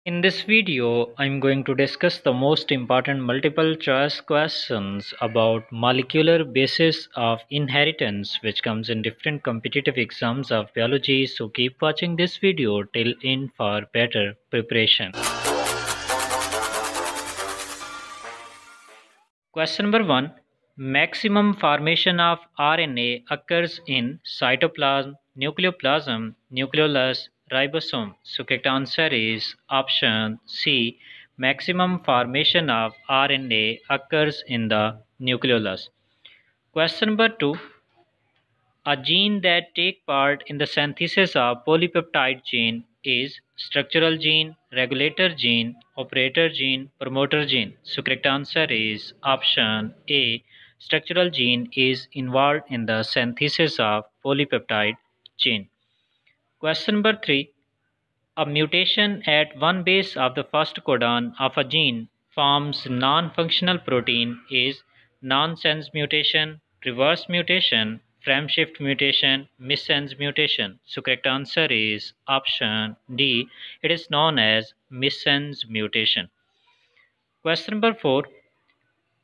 In this video, I'm going to discuss the most important multiple choice questions about molecular basis of inheritance which comes in different competitive exams of biology. So keep watching this video till end for better preparation. Question number 1. Maximum formation of RNA occurs in cytoplasm, nucleoplasm, nucleolus, ribosome. So correct answer is option C. Maximum formation of RNA occurs in the nucleolus. Question number 2. A gene that take part in the synthesis of polypeptide chain is structural gene, regulator gene, operator gene, promoter gene. So correct answer is option A. Structural gene is involved in the synthesis of polypeptide chain. Question number 3. A mutation at one base of the first codon of a gene forms non-functional protein is nonsense mutation, reverse mutation, frameshift mutation, missense mutation. So correct answer is option D. It is known as missense mutation. Question number 4.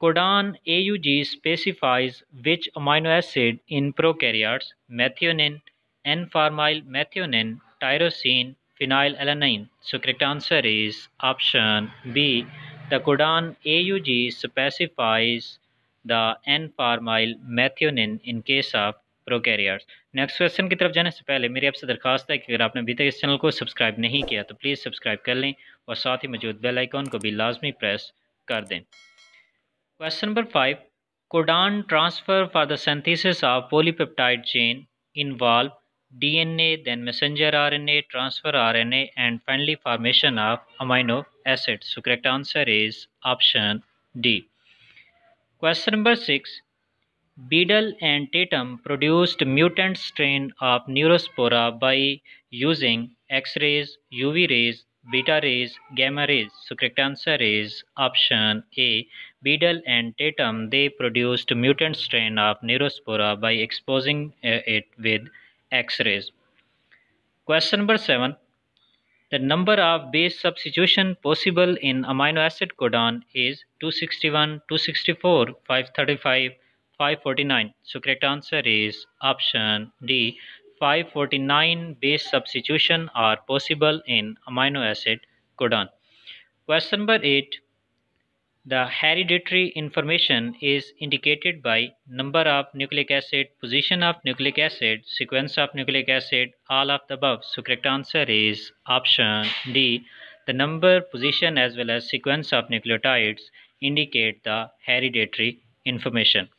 Codon AUG specifies which amino acid in prokaryotes: methionine, N-formyl methionine, tyrosine, phenylalanine. So correct answer is option B. The codon AUG specifies the N-formyl methionine in case of prokaryotes. Next question की तरफ जाने से पहले मेरी आपसे दरखास्त है कि अगर आपने अभी तक इस चैनल को सब्सक्राइब नहीं किया तो प्लीज़ सब्सक्राइब कर लें और साथ ही मौजूद बेल आइकॉन को भी लाजमी प्रेस कर दें। Question number 5. Codon transfer for the synthesis of polypeptide chain involve DNA, then messenger RNA, transfer RNA, and finally formation of amino acids. So correct answer is option D. Question number 6. Beadle and Tatum produced mutant strain of Neurospora by using X-rays, UV rays, beta rays, gamma rays. So correct answer is option A. Beadle and Tatum, they produced mutant strain of Neurospora by exposing it with X-rays. Question number 7. The number of base substitution possible in amino acid codon is 261, 264, 535, 549. So correct answer is option D. 549 base substitution are possible in amino acid codon. Question number 8. The hereditary information is indicated by number of nucleic acid, position of nucleic acid, sequence of nucleic acid, all of the above. So correct answer is option D. The number, position as well as sequence of nucleotides indicate the hereditary information.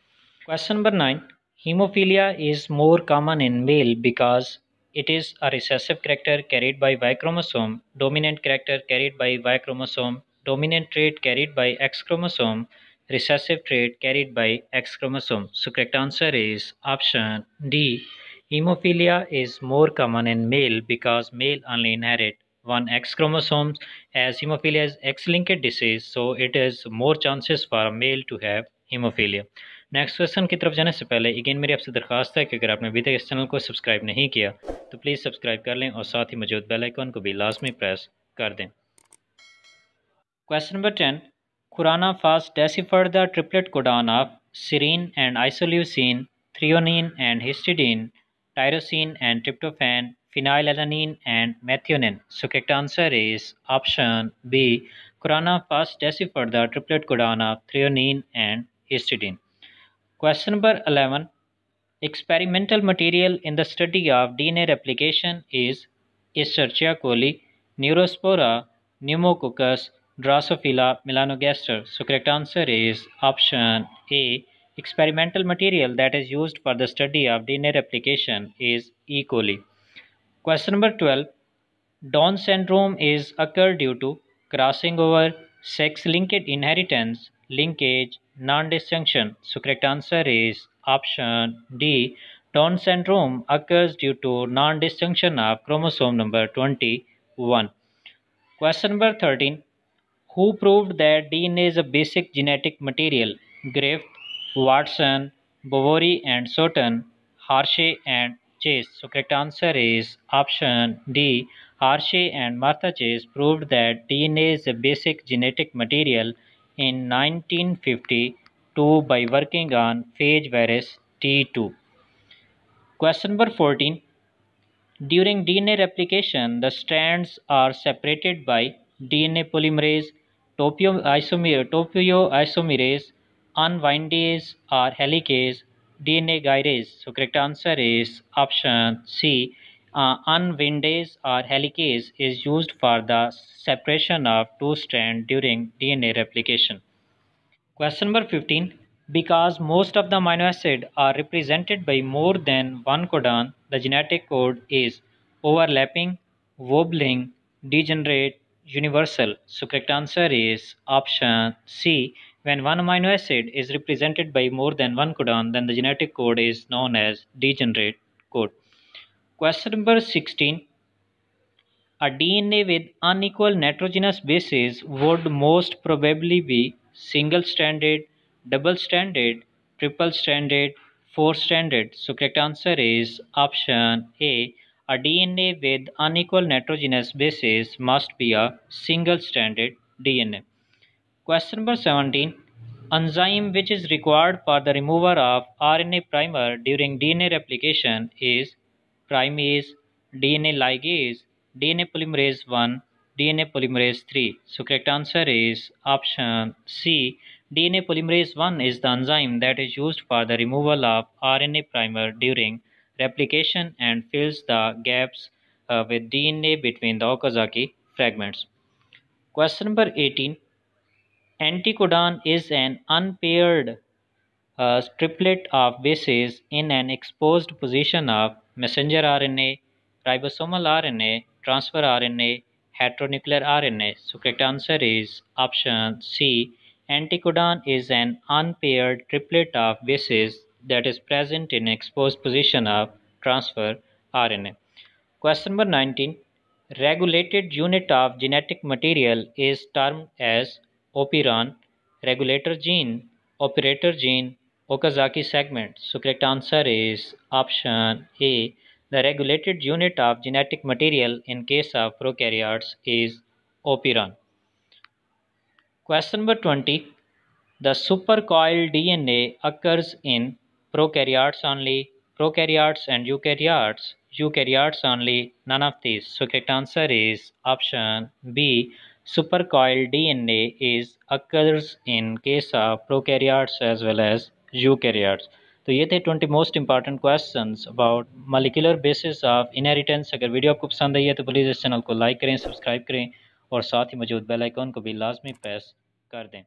Question number 9. Hemophilia is more common in male because it is a recessive character carried by Y chromosome, dominant character carried by Y chromosome, dominant trait carried by X chromosome, recessive trait carried by X chromosome. So correct answer is option D. Hemophilia is more common in male because male only inherit one X chromosome, as hemophilia is X-linked disease, so it is more chances for a male to have hemophilia. Next question की तरफ जाने से पहले again मेरी आपसे दरखास्त है कि अगर आपने अभी तक इस चैनल को सब्सक्राइब नहीं किया तो प्लीज़ सब्सक्राइब कर लें और साथ ही मौजूद बेल आइकन को भी लाजमी प्रेस कर दें। Question number 10. Khurana first deciphered the triplet codon of serine and isoleucine, threonine and histidine, tyrosine and tryptophan, phenylalanine and methionine. So correct answer is option B. Khurana first deciphered the triplet codon of threonine and histidine. Question number 11. Experimental material in the study of DNA replication is Escherichia coli, Neurospora, Pneumococcus, Drosophila melanogaster. So correct answer is option A. Experimental material that is used for the study of DNA replication is E. coli. Question number 12. Down syndrome is occur due to crossing over, sex-linked inheritance, linkage, non-disjunction. So correct answer is option D. Down syndrome occurs due to non-disjunction of chromosome number 21. Question number 13. Who proved that DNA is a basic genetic material? Griffith, Watson, Boveri and Soton, Hershey and Chase. So correct answer is option D. Hershey and Martha Chase proved that DNA is a basic genetic material in 1952 by working on phage virus T2. Question number 14. During DNA replication, the strands are separated by DNA polymerase, topoisomerase, unwindase or helicase, DNA gyrase. So correct answer is option C. Unwindase or helicase is used for the separation of two strands during DNA replication. Question number 15. Because most of the amino acids are represented by more than one codon, the genetic code is overlapping, wobbling, degenerate, universal. So correct answer is option C. When one amino acid is represented by more than one codon, then the genetic code is known as degenerate code. Question number 16. A DNA with unequal nitrogenous bases would most probably be single-stranded, double-stranded, triple-stranded, four-stranded. So correct answer is option A. A DNA with unequal nitrogenous bases must be a single-stranded DNA. Question number 17. Enzyme which is required for the removal of RNA primer during DNA replication is primase, DNA ligase, DNA polymerase 1, DNA polymerase 3. So correct answer is option C. DNA polymerase 1 is the enzyme that is used for the removal of RNA primer during replication and fills the gaps with DNA between the Okazaki fragments. Question number 18. Anticodon is an unpaired triplet of bases in an exposed position of messenger RNA, ribosomal RNA, transfer RNA, heteronuclear RNA. So correct answer is option C. Anticodon is an unpaired triplet of bases that is present in exposed position of transfer RNA. Question number 19. Regulated unit of genetic material is termed as operon, regulator gene, operator gene, Okazaki segment. So correct answer is option A. The regulated unit of genetic material in case of prokaryotes is operon. Question number 20. The supercoiled DNA occurs in prokaryotes only, prokaryotes and eukaryotes, eukaryotes only, none of these. So correct answer is option B. Supercoiled DNA occurs in case of prokaryotes as well as eukaryotes. तो ये थे 20 most important questions about molecular basis of inheritance. अगर video आपको पसंद आई है तो please इस channel को लाइक करें, सब्सक्राइब करें और साथ ही मौजूद बेल आइकॉन को भी लाजमी प्रेस कर दें।